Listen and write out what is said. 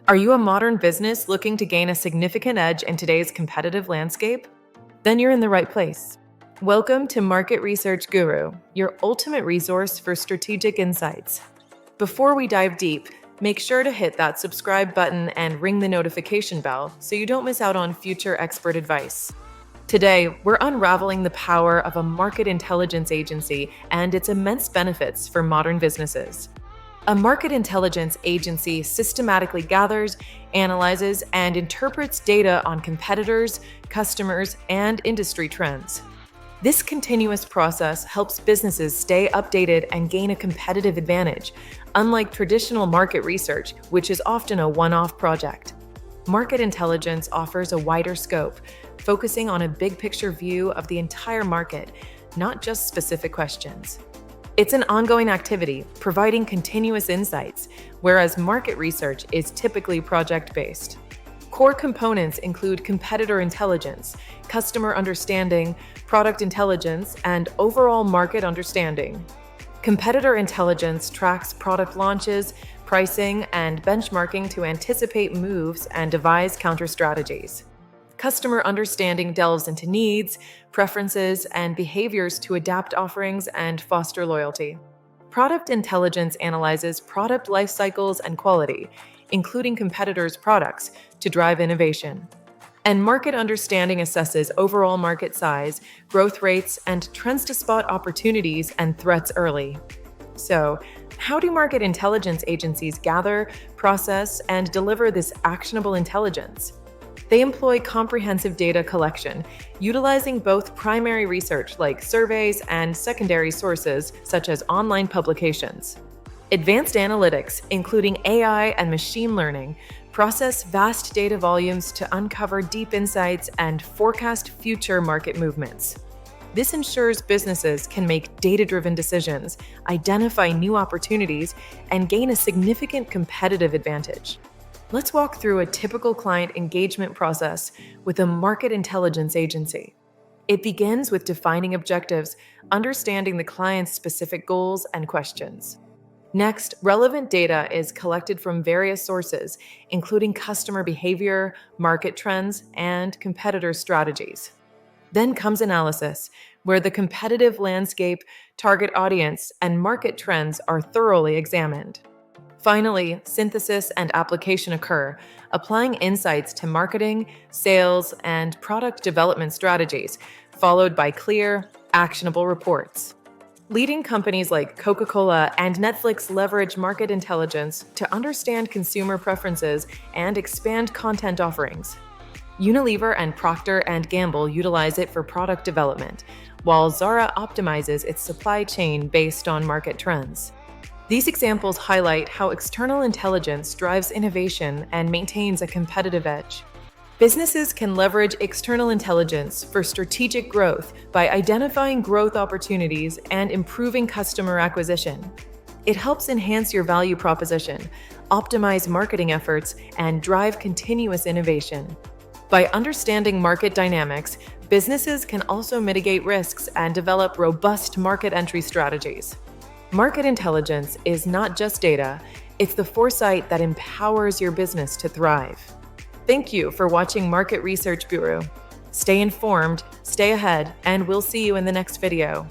Are you a modern business looking to gain a significant edge in today's competitive landscape? Then you're in the right place. Welcome to Market Research Guru, your ultimate resource for strategic insights. Before we dive deep, make sure to hit that subscribe button and ring the notification bell so you don't miss out on future expert advice. Today, we're unraveling the power of a market intelligence agency and its immense benefits for modern businesses. A market intelligence agency systematically gathers, analyzes, and interprets data on competitors, customers, and industry trends. This continuous process helps businesses stay updated and gain a competitive advantage, unlike traditional market research, which is often a one-off project. Market intelligence offers a wider scope, focusing on a big-picture view of the entire market, not just specific questions. It's an ongoing activity, providing continuous insights, whereas market research is typically project-based. Core components include competitor intelligence, customer understanding, product intelligence, and overall market understanding. Competitor intelligence tracks product launches, pricing, and benchmarking to anticipate moves and devise counter-strategies. Customer understanding delves into needs, preferences, and behaviors to adapt offerings and foster loyalty. Product intelligence analyzes product life cycles and quality, including competitors' products, to drive innovation. And market understanding assesses overall market size, growth rates, and trends to spot opportunities and threats early. So, how do market intelligence agencies gather, process, and deliver this actionable intelligence? They employ comprehensive data collection, utilizing both primary research like surveys and secondary sources such as online publications. Advanced analytics, including AI and machine learning, process vast data volumes to uncover deep insights and forecast future market movements. This ensures businesses can make data-driven decisions, identify new opportunities, and gain a significant competitive advantage. Let's walk through a typical client engagement process with a market intelligence agency. It begins with defining objectives, understanding the client's specific goals and questions. Next, relevant data is collected from various sources, including customer behavior, market trends, and competitor strategies. Then comes analysis, where the competitive landscape, target audience, and market trends are thoroughly examined. Finally, synthesis and application occur, applying insights to marketing, sales, and product development strategies, followed by clear, actionable reports. Leading companies like Coca-Cola and Netflix leverage market intelligence to understand consumer preferences and expand content offerings. Unilever and Procter & Gamble utilize it for product development, while Zara optimizes its supply chain based on market trends. These examples highlight how external intelligence drives innovation and maintains a competitive edge. Businesses can leverage external intelligence for strategic growth by identifying growth opportunities and improving customer acquisition. It helps enhance your value proposition, optimize marketing efforts, and drive continuous innovation. By understanding market dynamics, businesses can also mitigate risks and develop robust market entry strategies. Market intelligence is not just data, it's the foresight that empowers your business to thrive. Thank you for watching Market Research Guru. Stay informed, stay ahead, and we'll see you in the next video.